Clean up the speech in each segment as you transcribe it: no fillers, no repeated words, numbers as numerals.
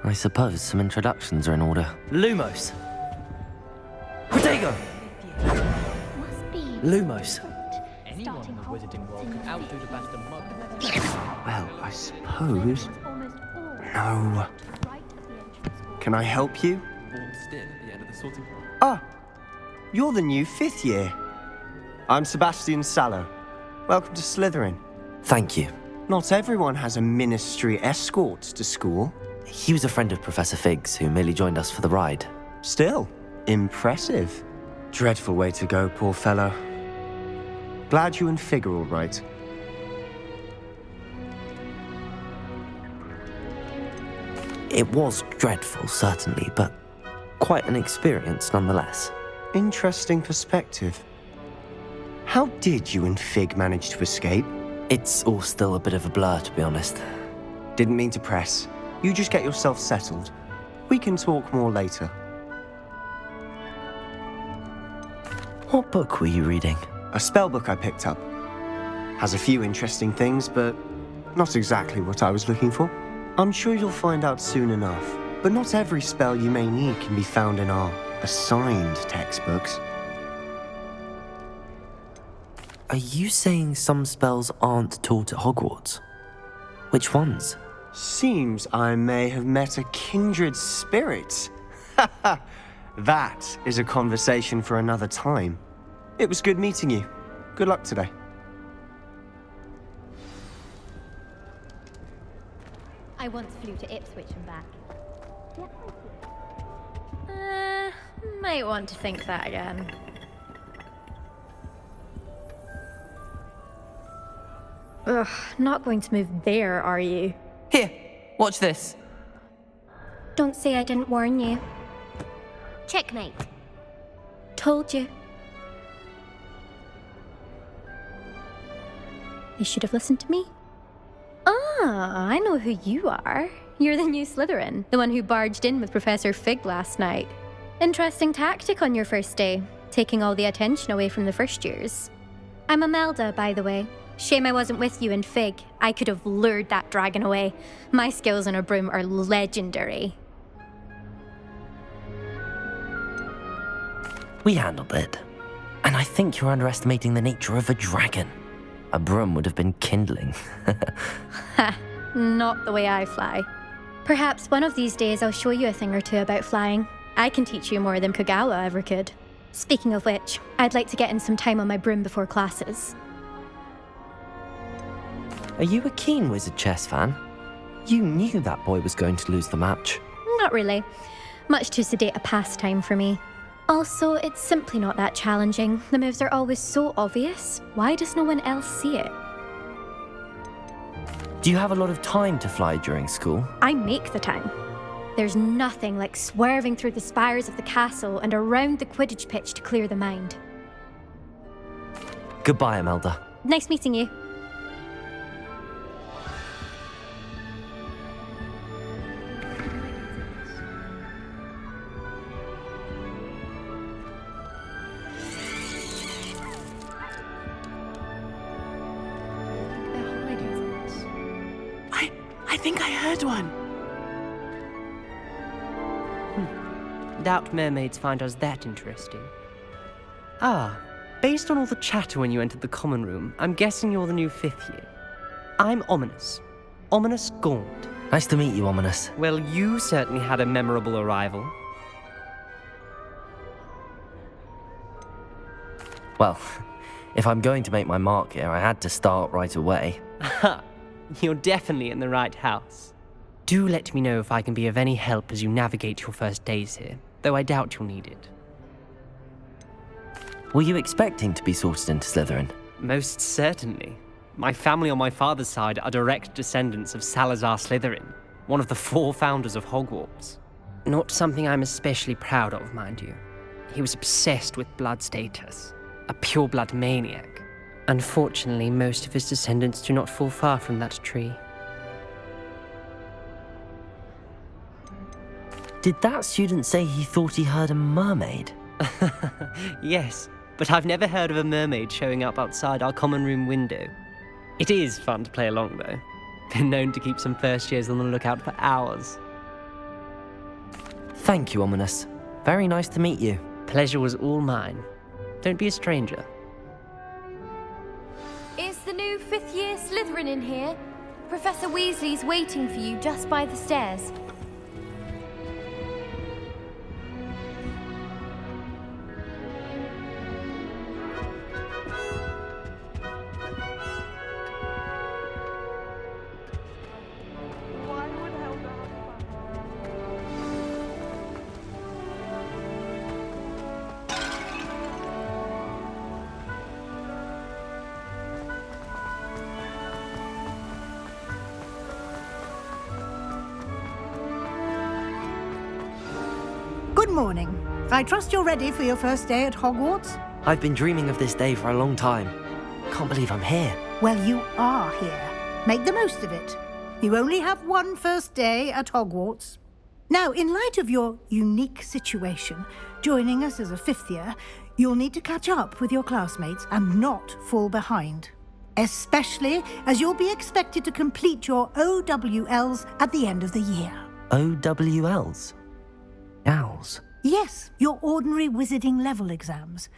I suppose some introductions are in order. Lumos. Protego! Must be Lumos. Anyone in the wizarding world can outdo the best of mug. Well, I suppose. No. Can I help you? Vault still at the end of the sorting hall. Ah, you're the new 5th year. I'm Sebastian Sallow. Welcome to Slytherin. Thank you. Not everyone has a ministry escort to school. He was a friend of Professor Fig's who merely joined us for the ride. Still, impressive. Dreadful way to go, poor fellow. Glad you and Fig are all right. It was dreadful, certainly, but quite an experience nonetheless. Interesting perspective. How did you and Fig manage to escape? It's all still a bit of a blur, to be honest. Didn't mean to press. You just get yourself settled. We can talk more later. What book were you reading? A spellbook I picked up. Has a few interesting things, but not exactly what I was looking for. I'm sure you'll find out soon enough. But not every spell you may need can be found in our assigned textbooks. Are you saying some spells aren't taught at Hogwarts? Which ones? Seems I may have met a kindred spirit. That is a conversation for another time. It was good meeting you. Good luck today. I once flew to Ipswich and back. Might want to think that again. Ugh, not going to move there, are you? Here, watch this. Don't say I didn't warn you. Checkmate. Told you. You should have listened to me. Ah, I know who you are. You're the new Slytherin, the one who barged in with Professor Fig last night. Interesting tactic on your first day, taking all the attention away from the first years. I'm Imelda, by the way. Shame I wasn't with you and Fig. I could have lured that dragon away. My skills on a broom are legendary. We handled it. And I think you're underestimating the nature of a dragon. A broom would have been kindling. Ha, not the way I fly. Perhaps one of these days I'll show you a thing or two about flying. I can teach you more than Kogawa ever could. Speaking of which, I'd like to get in some time on my broom before classes. Are you a keen wizard chess fan? You knew that boy was going to lose the match. Not really. Much too sedate a pastime for me. Also, it's simply not that challenging. The moves are always so obvious. Why does no one else see it? Do you have a lot of time to fly during school? I make the time. There's nothing like swerving through the spires of the castle and around the Quidditch pitch to clear the mind. Goodbye, Imelda. Nice meeting you. I think I heard one. Doubt mermaids find us that interesting. Ah, based on all the chatter when you entered the common room, I'm guessing you're the new 5th year. I'm Ominous. Ominous Gaunt. Nice to meet you, Ominous. Well, you certainly had a memorable arrival. Well, if I'm going to make my mark here, I had to start right away. Aha, you're definitely in the right house. Do let me know if I can be of any help as you navigate your first days here, though I doubt you'll need it. Were you expecting to be sorted into Slytherin? Most certainly. My family on my father's side are direct descendants of Salazar Slytherin, one of the 4 founders of Hogwarts. Not something I'm especially proud of, mind you. He was obsessed with blood status, a pure-blood maniac. Unfortunately, most of his descendants do not fall far from that tree. Did that student say he thought he heard a mermaid? Yes, but I've never heard of a mermaid showing up outside our common room window. It is fun to play along, though. Been known to keep some first years on the lookout for hours. Thank you, Ominous. Very nice to meet you. Pleasure was all mine. Don't be a stranger. Is the new fifth-year Slytherin in here? Professor Weasley's waiting for you just by the stairs. Good morning. I trust you're ready for your first day at Hogwarts? I've been dreaming of this day for a long time. Can't believe I'm here. Well, you are here. Make the most of it. You only have one first day at Hogwarts. Now, in light of your unique situation, joining us as a fifth year, you'll need to catch up with your classmates and not fall behind. Especially as you'll be expected to complete your OWLs at the end of the year. OWLs? Owls? Yes, your ordinary wizarding level exams.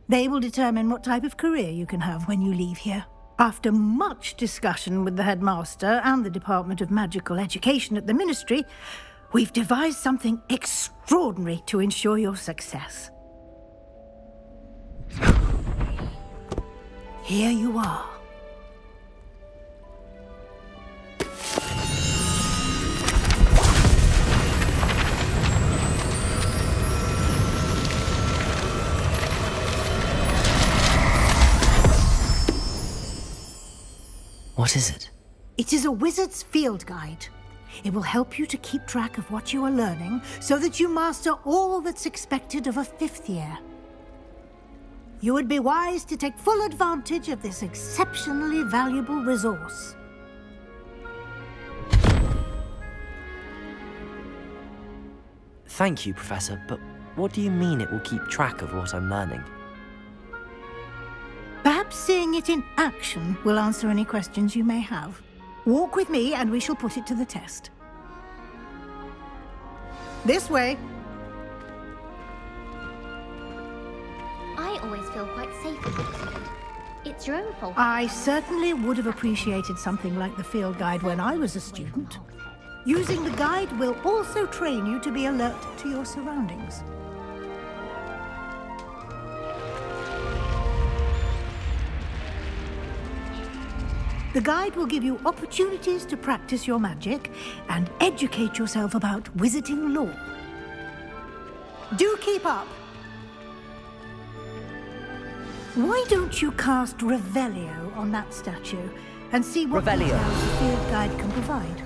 They will determine what type of career you can have when you leave here. After much discussion with the headmaster and the Department of Magical Education at the Ministry, we've devised something extraordinary to ensure your success. Here you are. What is it? It is a wizard's field guide. It will help you to keep track of what you are learning so that you master all that's expected of a fifth year. You would be wise to take full advantage of this exceptionally valuable resource. Thank you, Professor, but what do you mean it will keep track of what I'm learning? Perhaps seeing it in action will answer any questions you may have. Walk with me and we shall put it to the test. This way. I always feel quite safe in Oxford. It's your own fault. I certainly would have appreciated something like the field guide when I was a student. Using the guide will also train you to be alert to your surroundings. The guide will give you opportunities to practice your magic and educate yourself about wizarding lore. Do keep up! Why don't you cast Revelio on that statue and see what Revelio. details the field guide can provide?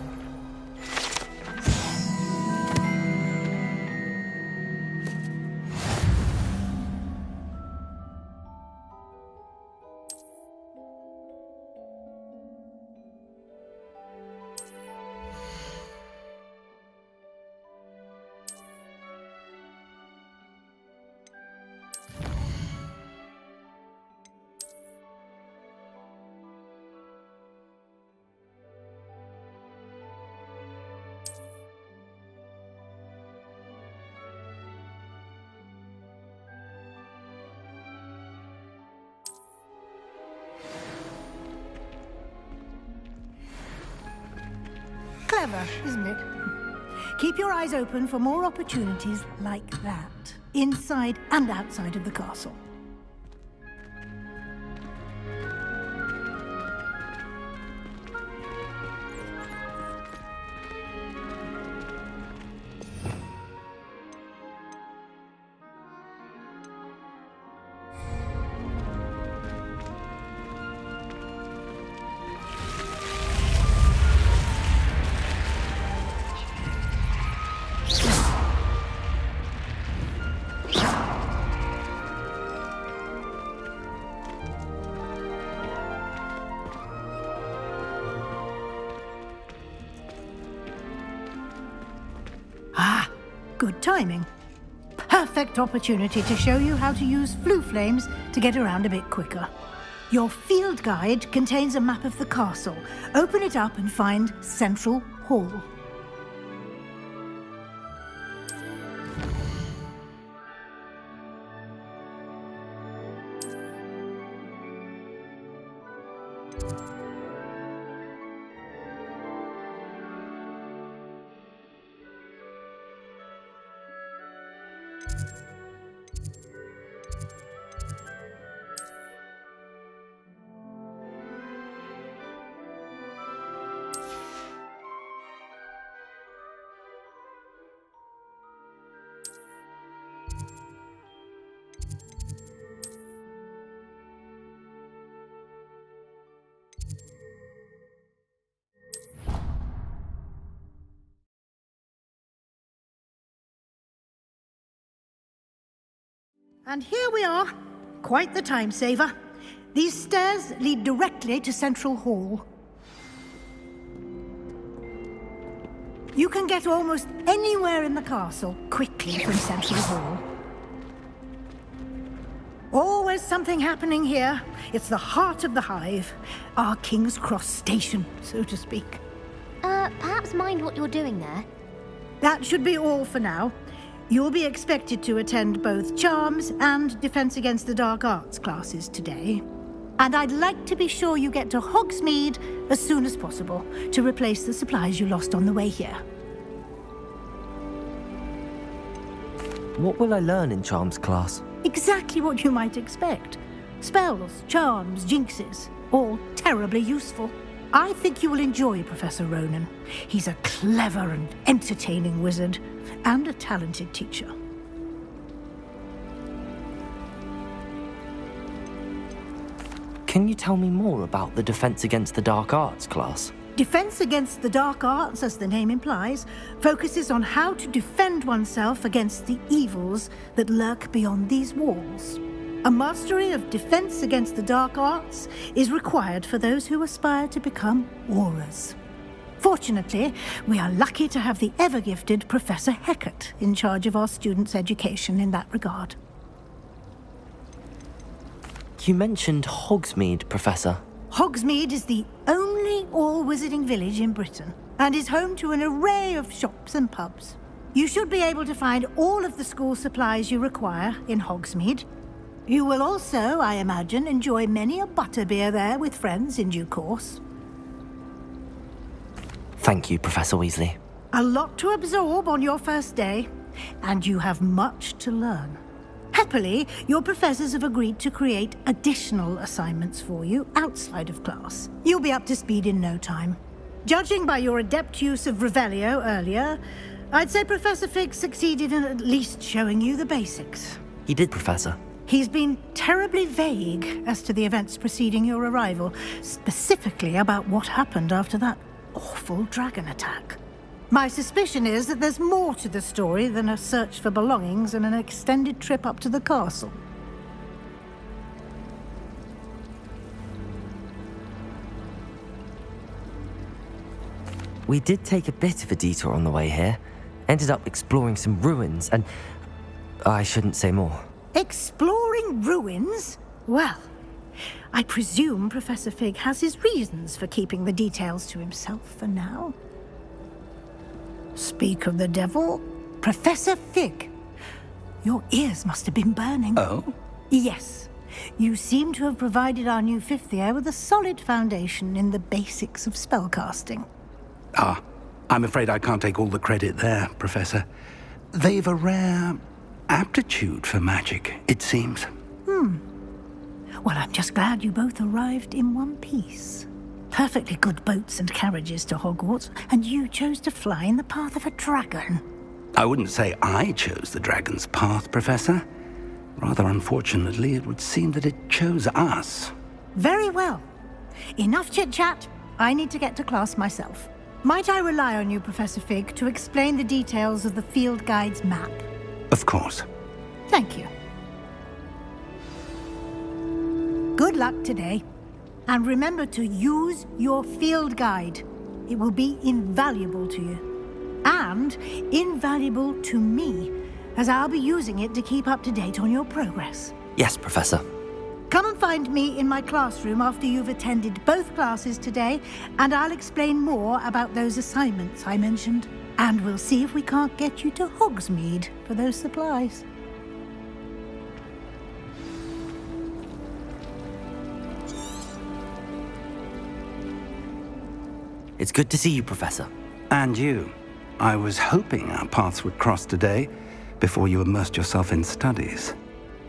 Clever, isn't it? Keep your eyes open for more opportunities like that, inside and outside of the castle. Good timing. Perfect opportunity to show you how to use flue flames to get around a bit quicker. Your field guide contains a map of the castle. Open it up and find Central Hall. And here we are. Quite the time saver. These stairs lead directly to Central Hall. You can get almost anywhere in the castle quickly from Central Hall. Always something happening here. It's the heart of the hive. Our King's Cross station, so to speak. Perhaps mind what you're doing there? That should be all for now. You'll be expected to attend both Charms and Defense Against the Dark Arts classes today. And I'd like to be sure you get to Hogsmeade as soon as possible to replace the supplies you lost on the way here. What will I learn in Charms class? Exactly what you might expect. Spells, charms, jinxes, all terribly useful. I think you will enjoy Professor Ronan. He's a clever and entertaining wizard, and a talented teacher. Can you tell me more about the Defense Against the Dark Arts class? Defense Against the Dark Arts, as the name implies, focuses on how to defend oneself against the evils that lurk beyond these walls. A mastery of Defense Against the Dark Arts is required for those who aspire to become Aurors. Fortunately, we are lucky to have the ever-gifted Professor Hecat in charge of our students' education in that regard. You mentioned Hogsmeade, Professor. Hogsmeade is the only all-wizarding village in Britain and is home to an array of shops and pubs. You should be able to find all of the school supplies you require in Hogsmeade. You will also, I imagine, enjoy many a butterbeer there with friends in due course. Thank you, Professor Weasley. A lot to absorb on your first day, and you have much to learn. Happily, your professors have agreed to create additional assignments for you outside of class. You'll be up to speed in no time. Judging by your adept use of Revelio earlier, I'd say Professor Fig succeeded in at least showing you the basics. He did, Professor. He's been terribly vague as to the events preceding your arrival, specifically about what happened after that awful dragon attack. My suspicion is that there's more to the story than a search for belongings and an extended trip up to the castle. We did take a bit of a detour on the way here. Ended up exploring some ruins and... I shouldn't say more. Exploring ruins? Well, I presume Professor Fig has his reasons for keeping the details to himself for now. Speak of the devil, Professor Fig. Your ears must have been burning. Oh? Yes. You seem to have provided our new fifth year with a solid foundation in the basics of spellcasting. Ah, I'm afraid I can't take all the credit there, Professor. They've a rare aptitude for magic, it seems. Well, I'm just glad you both arrived in one piece. Perfectly good boats and carriages to Hogwarts, and you chose to fly in the path of a dragon. I wouldn't say I chose the dragon's path, Professor. Rather unfortunately, it would seem that it chose us. Very well. Enough chit-chat. I need to get to class myself. Might I rely on you, Professor Fig, to explain the details of the field guide's map? Of course. Thank you. Good luck today. And remember to use your field guide. It will be invaluable to you. And invaluable to me, as I'll be using it to keep up to date on your progress. Yes, Professor. Come and find me in my classroom after you've attended both classes today, and I'll explain more about those assignments I mentioned. And we'll see if we can't get you to Hogsmeade for those supplies. It's good to see you, Professor. And you. I was hoping our paths would cross today, before you immersed yourself in studies.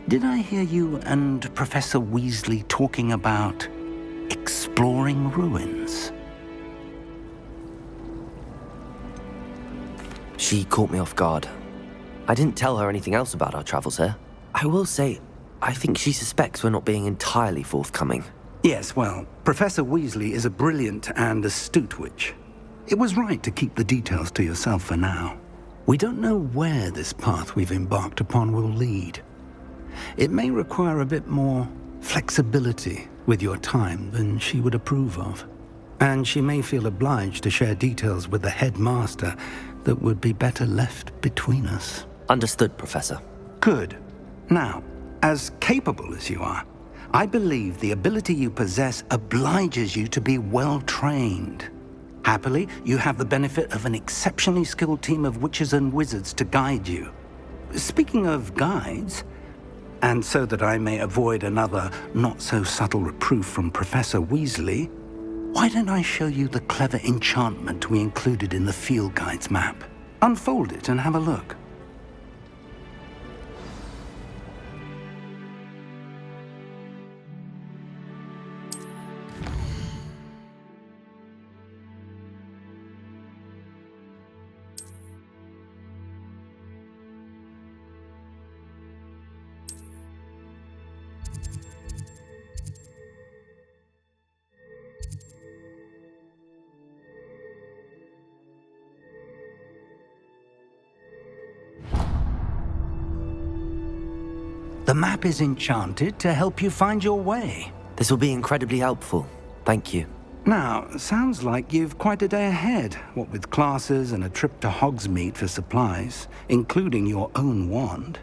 Did I hear you and Professor Weasley talking about exploring ruins? She caught me off guard. I didn't tell her anything else about our travels here. I will say, I think she suspects we're not being entirely forthcoming. Yes, well, Professor Weasley is a brilliant and astute witch. It was right to keep the details to yourself for now. We don't know where this path we've embarked upon will lead. It may require a bit more flexibility with your time than she would approve of. And she may feel obliged to share details with the headmaster that would be better left between us. Understood, Professor. Good. Now, as capable as you are, I believe the ability you possess obliges you to be well-trained. Happily, you have the benefit of an exceptionally skilled team of witches and wizards to guide you. Speaking of guides, and so that I may avoid another not-so-subtle reproof from Professor Weasley, why don't I show you the clever enchantment we included in the field guide's map? Unfold it and have a look. The map is enchanted to help you find your way. This will be incredibly helpful. Thank you. Now, sounds like you've quite a day ahead, what with classes and a trip to Hogsmeade for supplies, including your own wand.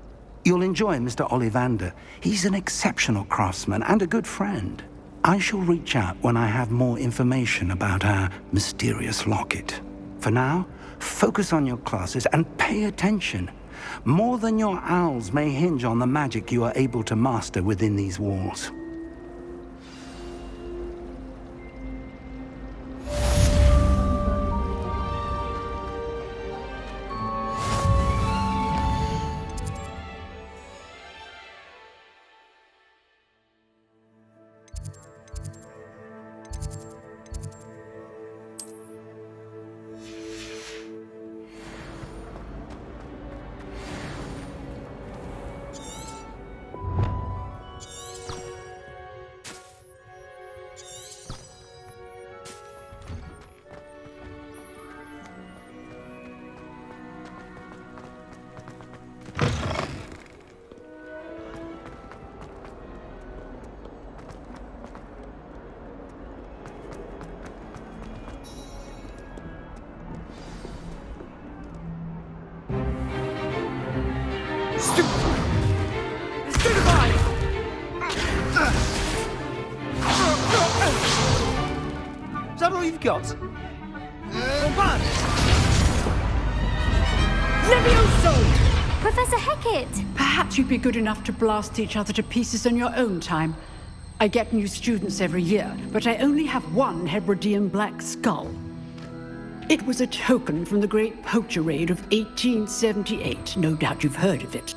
You'll enjoy Mr. Ollivander. He's an exceptional craftsman and a good friend. I shall reach out when I have more information about our mysterious locket. For now, focus on your classes and pay attention. More than your owls may hinge on the magic you are able to master within these walls. Is that all you've got? Levioso! Professor Hecat! Perhaps you'd be good enough to blast each other to pieces in your own time. I get new students every year, but I only have one Hebridean black skull. It was a token from the Great Poacher Raid of 1878. No doubt you've heard of it.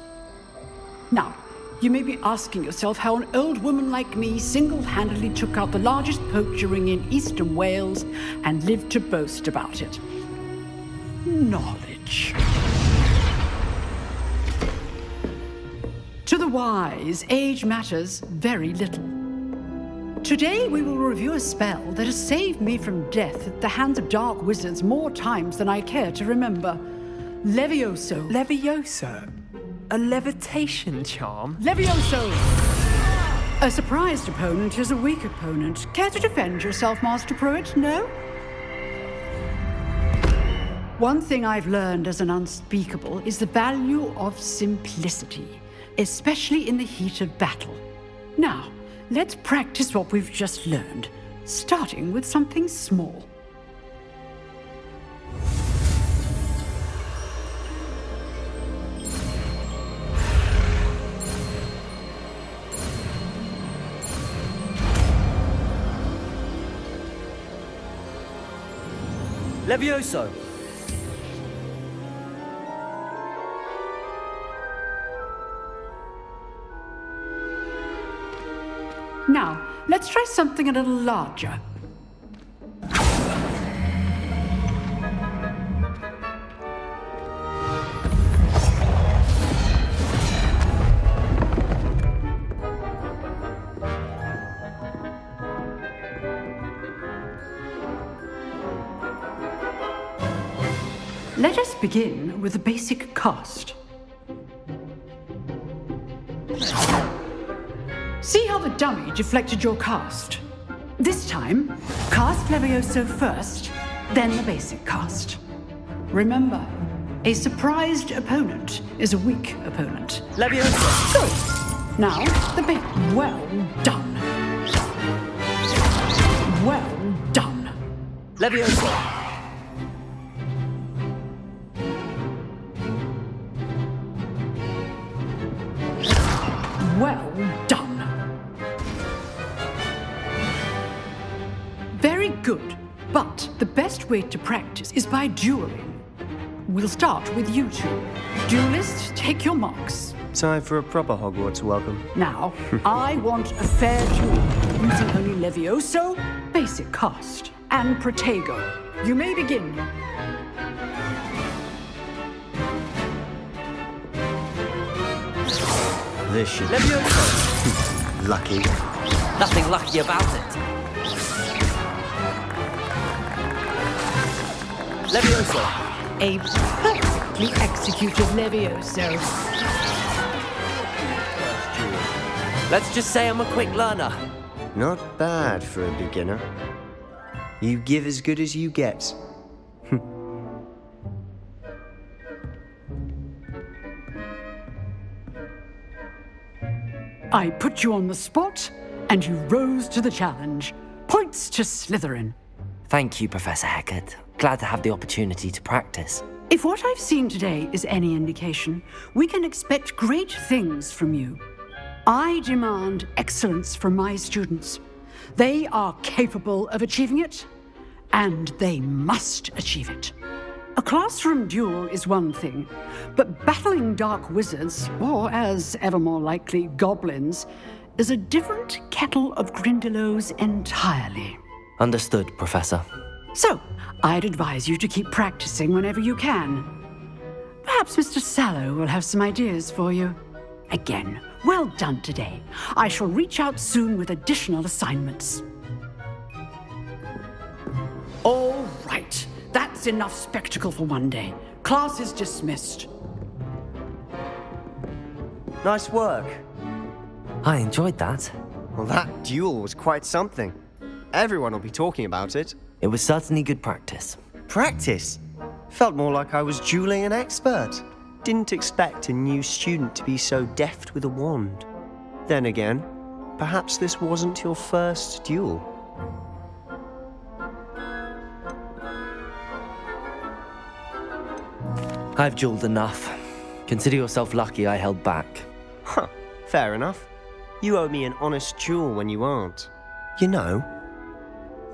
Now, you may be asking yourself how an old woman like me single-handedly took out the largest poacher ring in eastern Wales and lived to boast about it. Knowledge. To the wise, age matters very little. Today we will review a spell that has saved me from death at the hands of dark wizards more times than I care to remember. Levioso. Levioso? A levitation charm? Levioso! A surprised opponent is a weak opponent. Care to defend yourself, Master Pruitt? No? One thing I've learned as an unspeakable is the value of simplicity, especially in the heat of battle. Now, let's practice what we've just learned, starting with something small. Levioso! Now, let's try something a little larger. Let us begin with the basic cast. dummy deflected your cast. This time, cast Levioso first, then the basic cast. Remember, a surprised opponent is a weak opponent. Leviosa! Good. Now, the big. Well done. Well done. Leviosa! Well done. Very good. But the best way to practice is by dueling. We'll start with you two. Duelists, take your marks. Time for a proper Hogwarts welcome. Now, I want a fair duel, using only Levioso, basic cast, and Protego. You may begin. This should Leviosa! lucky. Nothing lucky about it. Leviosa! A perfectly executed Levioso. Let's just say I'm a quick learner. Not bad for a beginner. You give as good as you get. I put you on the spot, and you rose to the challenge. Points to Slytherin. Thank you, Professor Hecat. Glad to have the opportunity to practice. If what I've seen today is any indication, we can expect great things from you. I demand excellence from my students. They are capable of achieving it, and they must achieve it. A classroom duel is one thing, but battling dark wizards, or as ever more likely, goblins, is a different kettle of Grindylows entirely. Understood, Professor. So, I'd advise you to keep practicing whenever you can. Perhaps Mr. Sallow will have some ideas for you. Again, well done today. I shall reach out soon with additional assignments. All right. That's enough spectacle for one day. Class is dismissed. Nice work. I enjoyed that. Well, that duel was quite something. Everyone will be talking about it. It was certainly good practice. Practice? Felt more like I was dueling an expert. Didn't expect a new student to be so deft with a wand. Then again, perhaps this wasn't your first duel. I've dueled enough. Consider yourself lucky I held back. Huh, fair enough. You owe me an honest duel when you aren't. You know,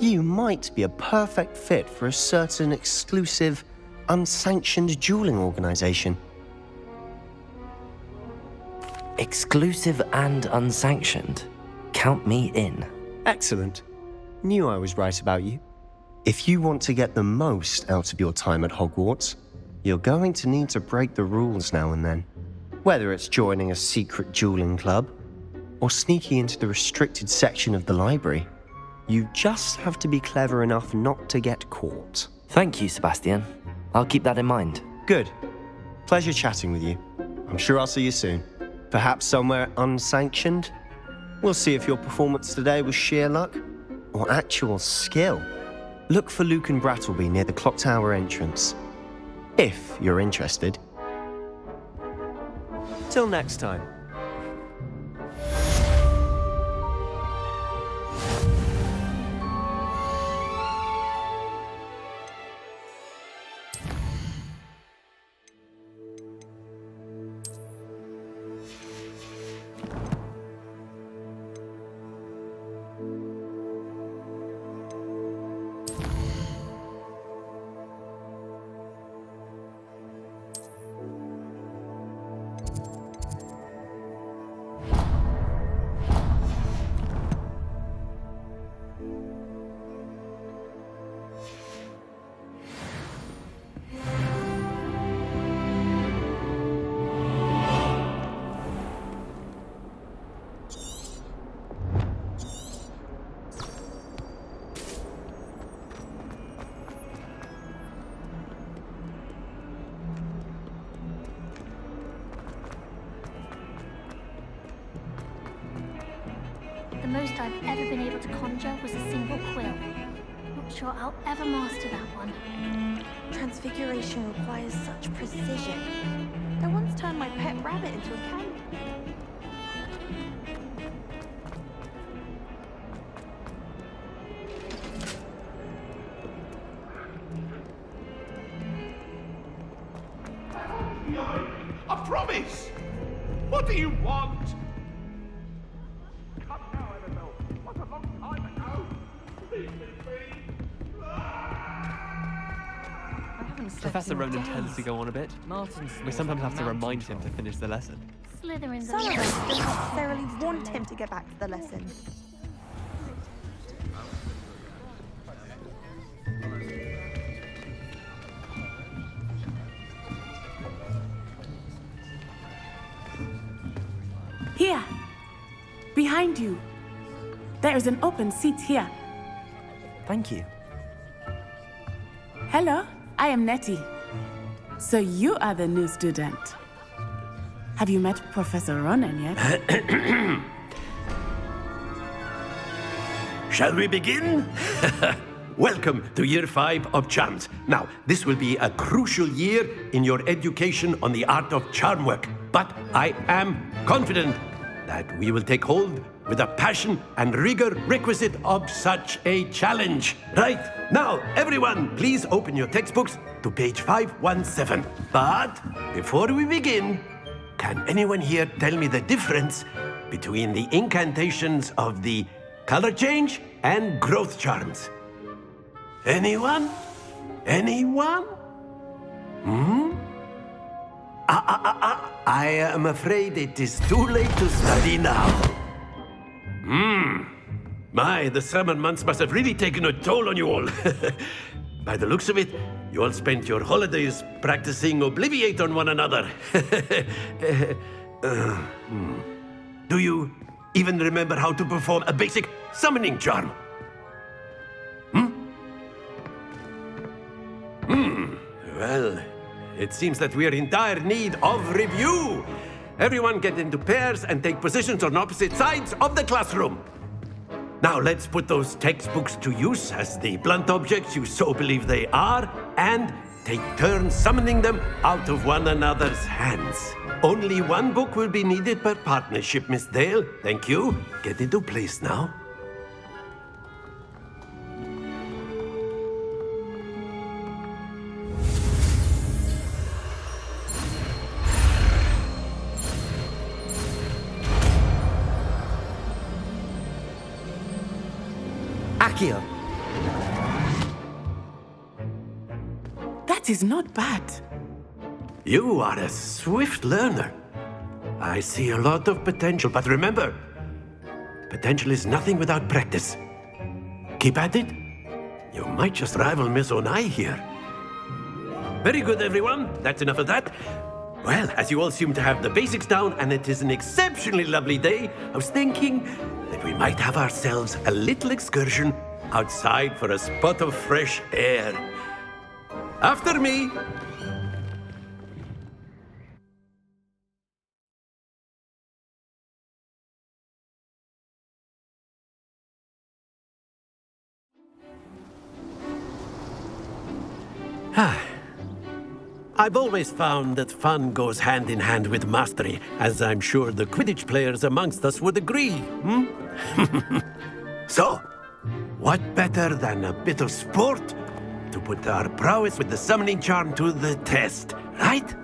you might be a perfect fit for a certain exclusive, unsanctioned dueling organization. Exclusive and unsanctioned. Count me in. Excellent. Knew I was right about you. If you want to get the most out of your time at Hogwarts, you're going to need to break the rules now and then. Whether it's joining a secret dueling club, or sneaking into the restricted section of the library, you just have to be clever enough not to get caught. Thank you, Sebastian. I'll keep that in mind. Good. Pleasure chatting with you. I'm sure I'll see you soon. Perhaps somewhere unsanctioned? We'll see if your performance today was sheer luck or actual skill. Look for Luke and Brattleby near the clock tower entrance, if you're interested. Till next time. most I've ever been able to conjure was a single quill. Not sure I'll ever master that one. Transfiguration requires such precision. I once turned my pet rabbit into a candle. I promise! What do you want? Come now, Annabelle. What a long time ago! Leave me be! Professor Ronan tends to go on a bit. We sometimes have to remind him to finish the lesson. Slytherin's Some of us don't necessarily want him to get back to the lesson. Here! Behind you! There is an open seat here. Thank you. Hello, I am Nettie. So you are the new student. Have you met Professor Ronan yet? Shall we begin? Welcome to Year 5 of Charms. Now, this will be a crucial year in your education on the art of charm work, but I am confident that we will take hold with the passion and rigor requisite of such a challenge. Right, now, everyone, please open your textbooks to page 517. But before we begin, can anyone here tell me the difference between the incantations of the color change and growth charms? Anyone? Anyone? I am afraid it is too late to study now. My, the summer months must have really taken a toll on you all. By the looks of it, you all spent your holidays practicing Obliviate on one another. Do you even remember how to perform a basic summoning charm? Well, it seems that we are in dire need of review. Everyone get into pairs and take positions on opposite sides of the classroom. Now let's put those textbooks to use as the blunt objects you so believe they are, and take turns summoning them out of one another's hands. Only one book will be needed per partnership, Miss Dale. Thank you. Get into place now. Accio! That is not bad. You are a swift learner. I see a lot of potential, but remember, potential is nothing without practice. Keep at it. You might just rival Miss Onai here. Very good, everyone. That's enough of that. Well, as you all seem to have the basics down, and it is an exceptionally lovely day, I was thinking that we might have ourselves a little excursion outside for a spot of fresh air. After me. I've always found that fun goes hand in hand with mastery, as I'm sure the Quidditch players amongst us would agree. So, what better than a bit of sport to put our prowess with the summoning charm to the test, right?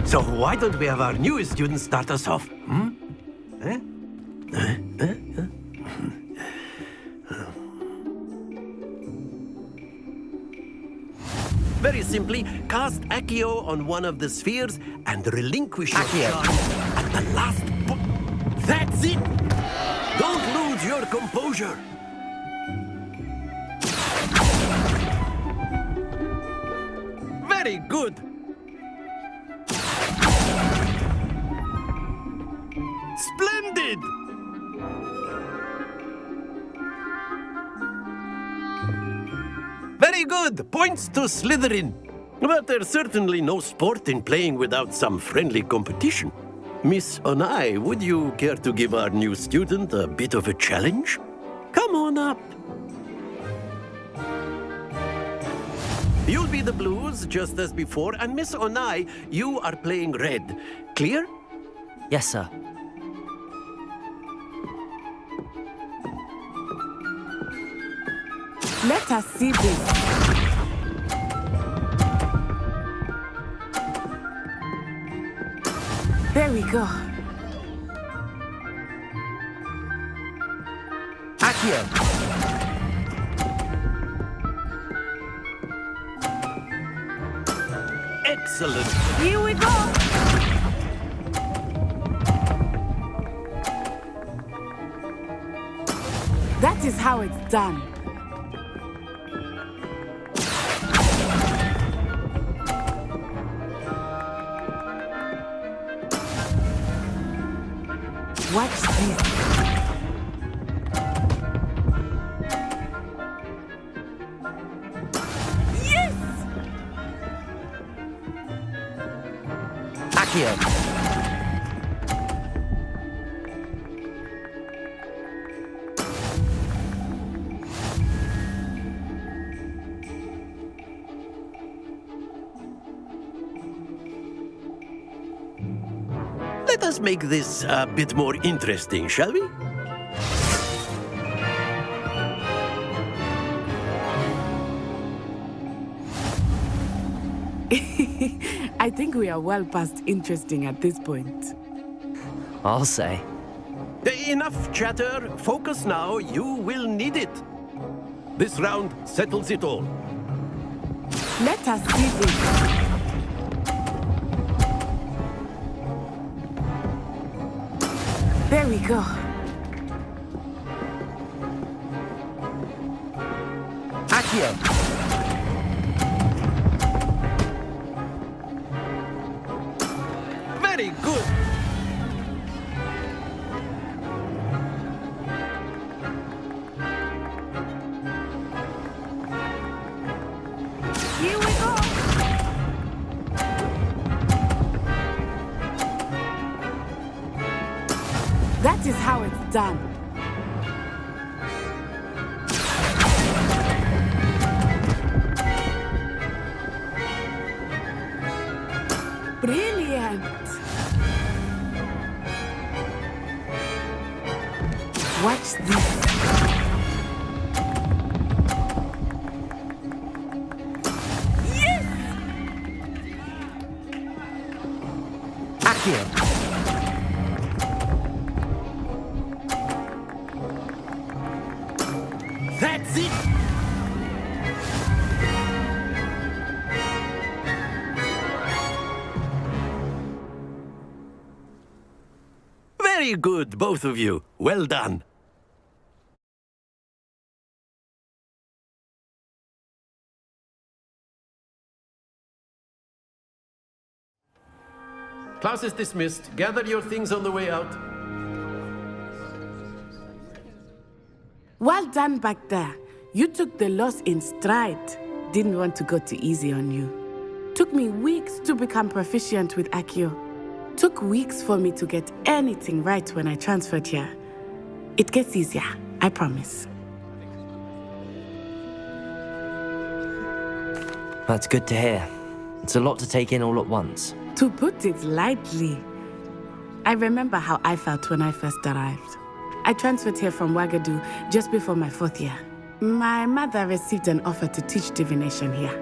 So why don't we have our newest student start us off? Very simply, cast Accio on one of the spheres and relinquish your charge at the last That's it! Don't lose your composure! Very good! Splendid! Very good. Points to Slytherin. But there's certainly no sport in playing without some friendly competition. Miss Onai, would you care to give our new student a bit of a challenge? Come on up. You'll be the blues, just as before, and Miss Onai, you are playing red. Clear? Yes, sir. Let us see this. There we go. Accio! Excellent. Here we go. That is how it's done. Watch this. Yes! Accio! Let us make this a bit more interesting, shall we? I think we are well past interesting at this point. I'll say. Enough chatter. Focus now. You will need it. This round settles it all. Let us see this. There we go. Accio! Very good. Here we go. That is how it's done. Brilliant. Watch this. Yes! Accio! That's it. Very good, both of you. Well done. Class is dismissed. Gather your things on the way out. Well done back there. You took the loss in stride. Didn't want to go too easy on you. Took me weeks to become proficient with Accio. Took weeks for me to get anything right when I transferred here. It gets easier, I promise. That's good to hear. It's a lot to take in all at once. To put it lightly, I remember how I felt when I first arrived. I transferred here from Ouagadougou just before my 4th year. My mother received an offer to teach divination here.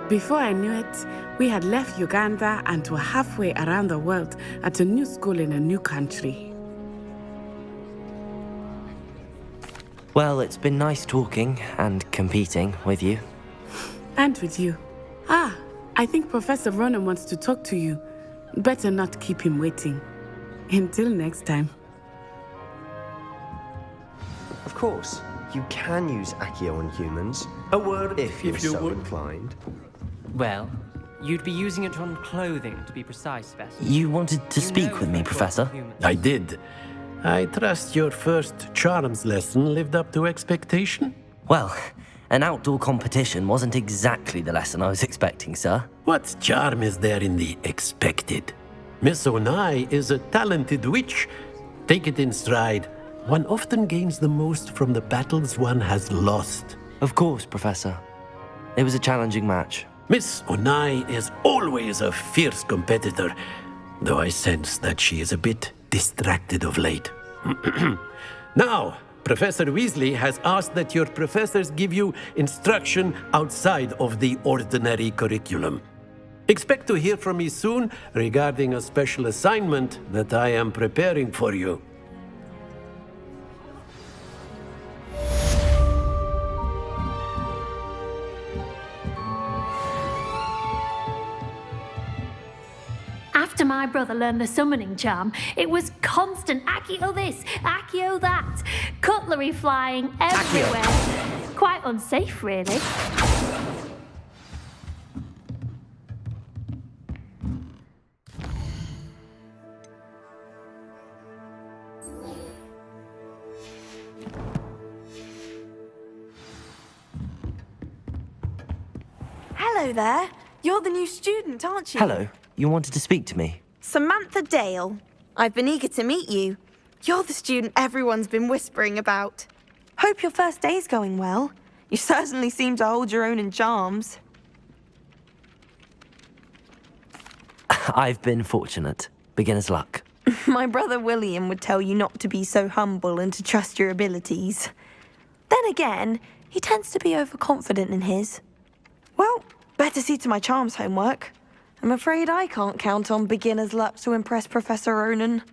Before I knew it, we had left Uganda and were halfway around the world at a new school in a new country. Well, it's been nice talking and competing with you. And with you. Ah, I think Professor Ronan wants to talk to you. Better not keep him waiting. Until next time. Of course, you can use Accio on humans. A word if you're so inclined. Well, you'd be using it on clothing, to be precise, Vesta. You wanted to speak with me, Professor? I did. I trust your first charms lesson lived up to expectation? Well, An outdoor competition wasn't exactly the lesson I was expecting, sir. What charm is there in the expected? Miss Onai is a talented witch. Take it in stride. One often gains the most from the battles one has lost. Of course, Professor. It was a challenging match. Miss Onai is always a fierce competitor, though I sense that she is a bit distracted of late. Now, Professor Weasley has asked that your professors give you instruction outside of the ordinary curriculum. Expect to hear from me soon regarding a special assignment that I am preparing for you. After my brother learned the summoning charm, it was constant Accio this, Accio that, cutlery flying everywhere. Quite unsafe, really. Hello there. You're the new student, aren't you? Hello. You wanted to speak to me? Samantha Dale. I've been eager to meet you. You're the student everyone's been whispering about. Hope your first day's going well. You certainly seem to hold your own in charms. I've been fortunate. Beginner's luck. My brother William would tell you not to be so humble and to trust your abilities. Then again, he tends to be overconfident in his. Well, better see to my charms homework. I'm afraid I can't count on beginner's luck to impress Professor Ronan.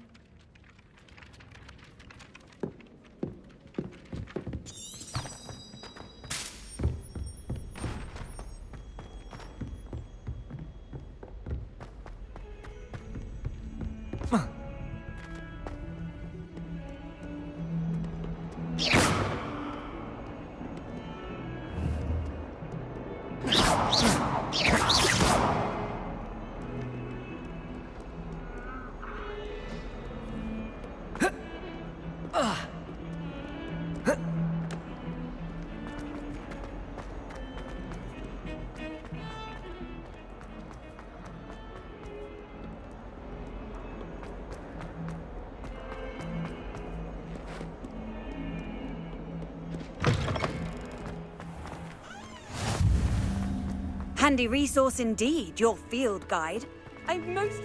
Handy resource indeed, your field guide. I'm most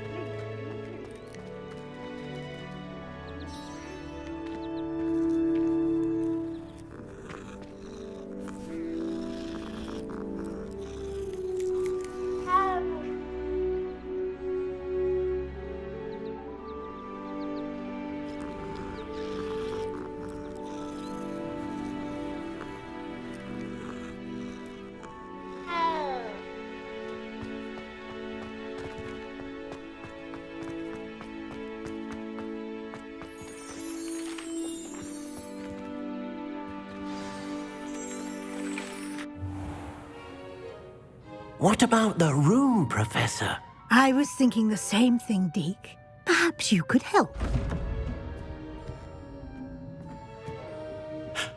What about the room, Professor? I was thinking the same thing, Deke. Perhaps you could help.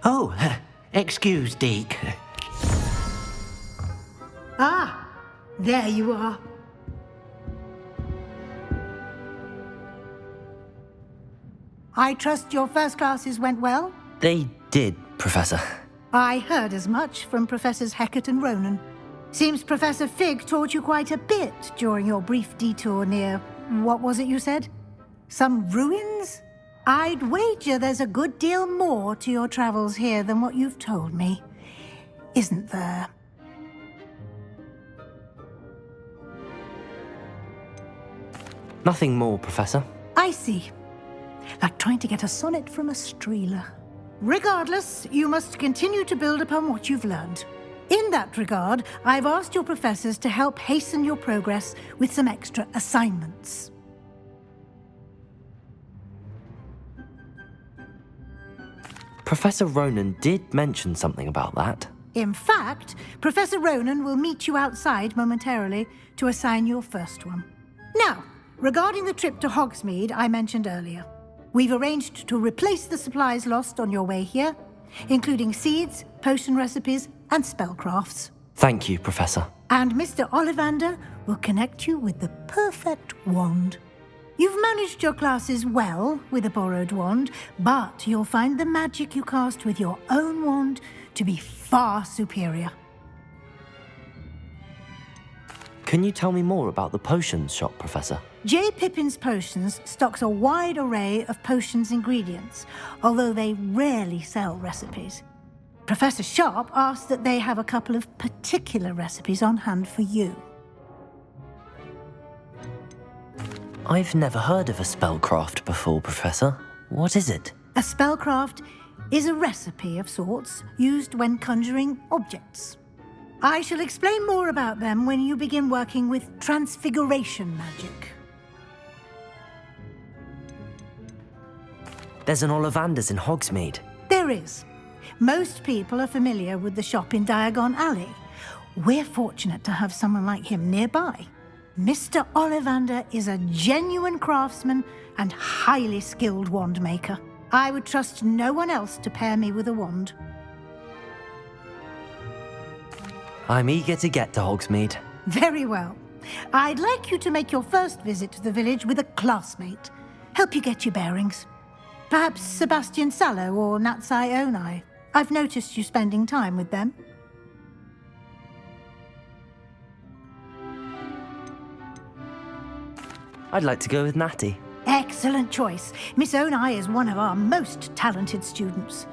Oh, excuse, Deke. Ah, there you are. I trust your first classes went well? They did, Professor. I heard as much from Professors Hecat and Ronan. Seems Professor Fig taught you quite a bit during your brief detour near... what was it you said? Some ruins? I'd wager there's a good deal more to your travels here than what you've told me. Isn't there? Nothing more, Professor. I see. Like trying to get a sonnet from a streeler. Regardless, you must continue to build upon what you've learned. In that regard, I've asked your professors to help hasten your progress with some extra assignments. Professor Ronan did mention something about that. In fact, Professor Ronan will meet you outside momentarily to assign your first one. Now, regarding the trip to Hogsmeade I mentioned earlier, we've arranged to replace the supplies lost on your way here, including seeds, potion recipes, and spellcrafts. Thank you, Professor. And Mr. Ollivander will connect you with the perfect wand. You've managed your classes well with a borrowed wand, but you'll find the magic you cast with your own wand to be far superior. Can you tell me more about the potions shop, Professor? J. Pippin's Potions stocks a wide array of potions ingredients, although they rarely sell recipes. Professor Sharp asked that they have a couple of particular recipes on hand for you. I've never heard of a spellcraft before, Professor. What is it? A spellcraft is a recipe of sorts used when conjuring objects. I shall explain more about them when you begin working with transfiguration magic. There's an Ollivander's in Hogsmeade. There is. Most people are familiar with the shop in Diagon Alley. We're fortunate to have someone like him nearby. Mr. Ollivander is a genuine craftsman and highly skilled wand maker. I would trust no one else to pair me with a wand. I'm eager to get to Hogsmeade. Very well. I'd like you to make your first visit to the village with a classmate. Help you get your bearings. Perhaps Sebastian Sallow or Natsai Onai. I've noticed you spending time with them. I'd like to go with Natty. Excellent choice. Miss Onai is one of our most talented students.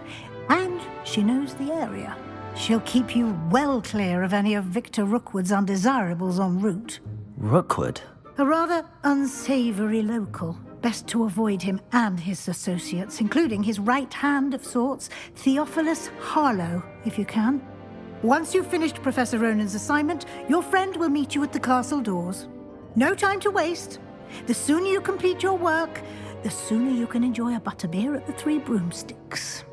And she knows the area. She'll keep you well clear of any of Victor Rookwood's undesirables en route. Rookwood? A rather unsavory local. Best to avoid him and his associates, including his right hand of sorts, Theophilus Harlow, if you can. Once you've finished Professor Ronan's assignment, your friend will meet you at the castle doors. No time to waste. The sooner you complete your work, the sooner you can enjoy a butterbeer at the Three Broomsticks.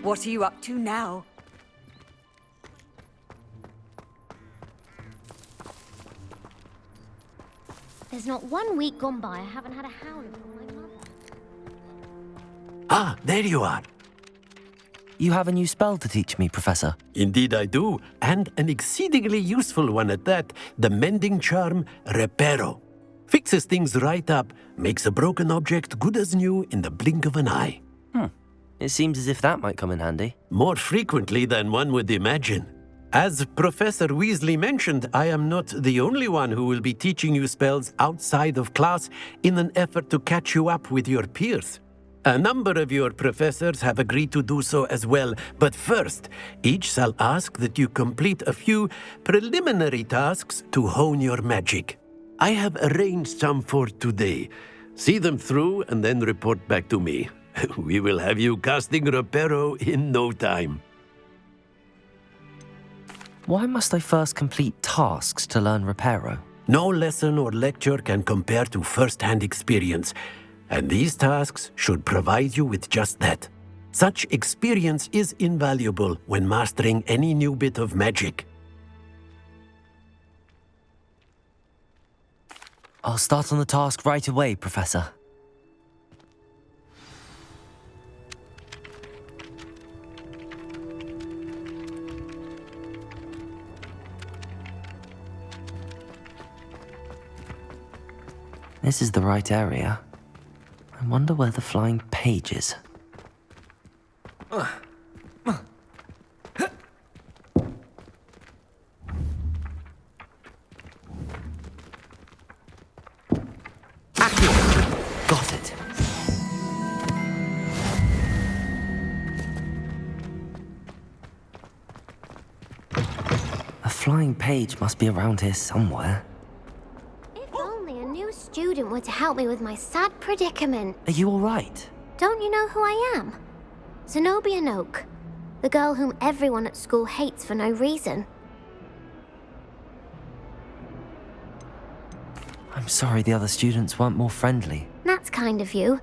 What are you up to now? There's not 1 week gone by I haven't had a howling from my mother. Ah, there you are. You have a new spell to teach me, Professor. Indeed I do, and an exceedingly useful one at that, the mending charm Reparo. Fixes things right up, makes a broken object good as new in the blink of an eye. It seems as if that might come in handy. More frequently than one would imagine. As Professor Weasley mentioned, I am not the only one who will be teaching you spells outside of class in an effort to catch you up with your peers. A number of your professors have agreed to do so as well, but first, each shall ask that you complete a few preliminary tasks to hone your magic. I have arranged some for today. See them through and then report back to me. We will have you casting Reparo in no time. Why must I first complete tasks to learn Reparo? No lesson or lecture can compare to first-hand experience, and these tasks should provide you with just that. Such experience is invaluable when mastering any new bit of magic. I'll start on the task right away, Professor. This is the right area. I wonder where the flying page is. flying page must be around here somewhere. If only a new student were to help me with my sad predicament. Are you alright? Don't you know who I am? Zenobia Noak, the girl whom everyone at school hates for no reason. I'm sorry the other students weren't more friendly. That's kind of you.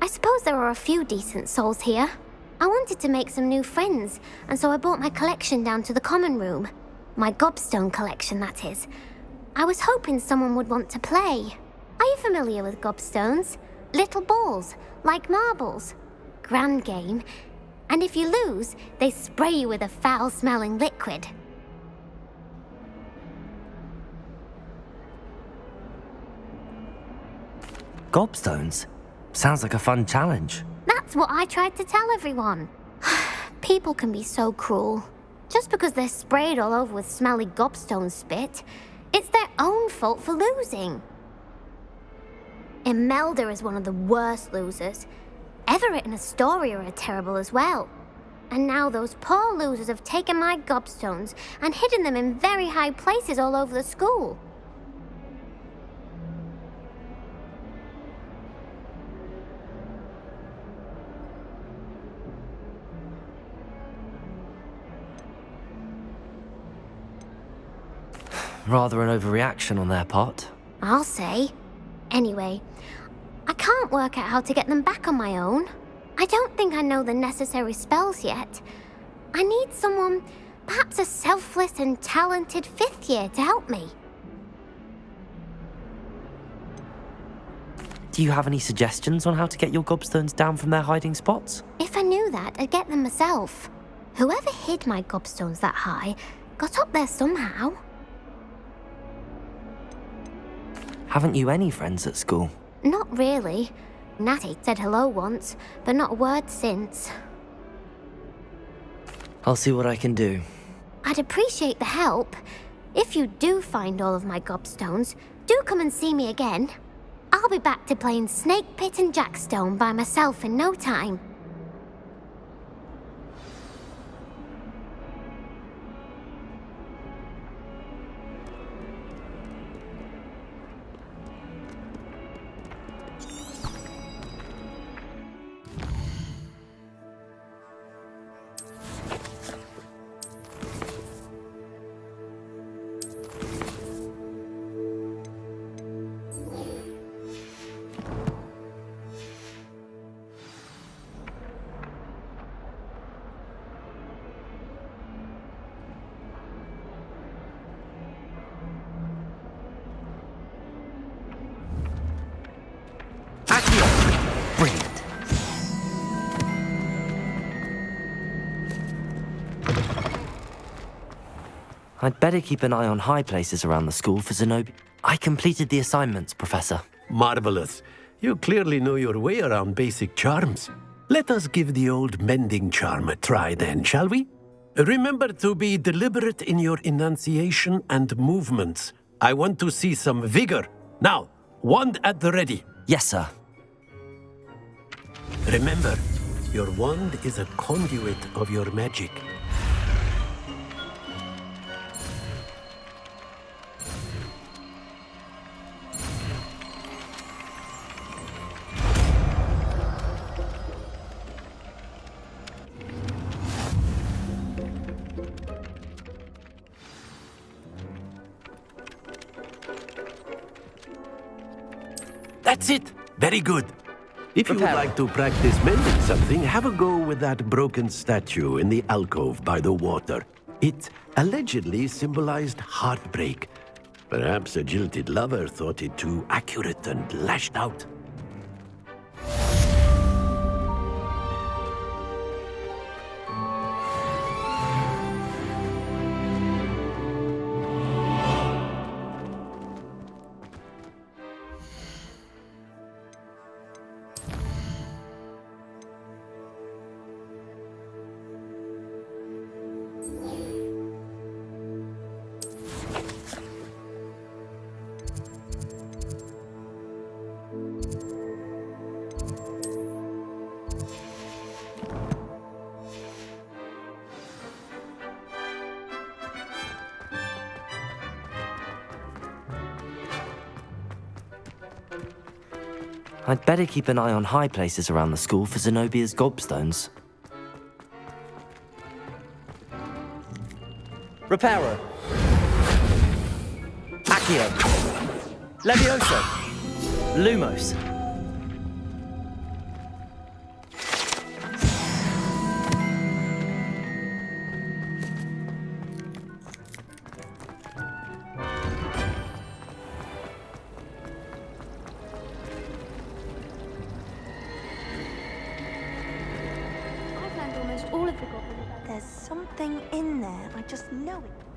I suppose there are a few decent souls here. I wanted to make some new friends, and so I brought my collection down to the common room. My gobstone collection, that is. I was hoping someone would want to play. Are you familiar with gobstones? Little balls, like marbles. Grand game. And if you lose, they spray you with a foul-smelling liquid. Gobstones? Sounds like a fun challenge. That's what I tried to tell everyone. People can be so cruel. Just because they're sprayed all over with smelly gobstone spit, it's their own fault for losing. Imelda is one of the worst losers. Everett and Astoria are terrible as well. And now those poor losers have taken my gobstones and hidden them in very high places all over the school. Rather an overreaction on their part. I'll say. Anyway, I can't work out how to get them back on my own. I don't think I know the necessary spells yet. I need someone, perhaps a selfless and talented 5th year to help me. Do you have any suggestions on how to get your gobstones down from their hiding spots? If I knew that, I'd get them myself. Whoever hid my gobstones that high got up there somehow. Haven't you any friends at school? Not really. Natty said hello once, but not a word since. I'll see what I can do. I'd appreciate the help. If you do find all of my gobstones, do come and see me again. I'll be back to playing Snake Pit and Jackstone by myself in no time. Brilliant. I'd better keep an eye on high places around the school for Zenobia. I completed the assignments, Professor. Marvelous. You clearly know your way around basic charms. Let us give the old mending charm a try then, shall we? Remember to be deliberate in your enunciation and movements. I want to see some vigor. Now, wand at the ready. Yes, sir. Remember, your wand is a conduit of your magic. That's it! Very good. If you would like to practice mending something, have a go with that broken statue in the alcove by the water. It allegedly symbolized heartbreak. Perhaps a jilted lover thought it too accurate and lashed out. I'd better keep an eye on high places around the school for Zenobia's gobstones. Reparo. Accio. Levioso. Lumos. I've learned almost all of the goblin. There's something in there, I just know it.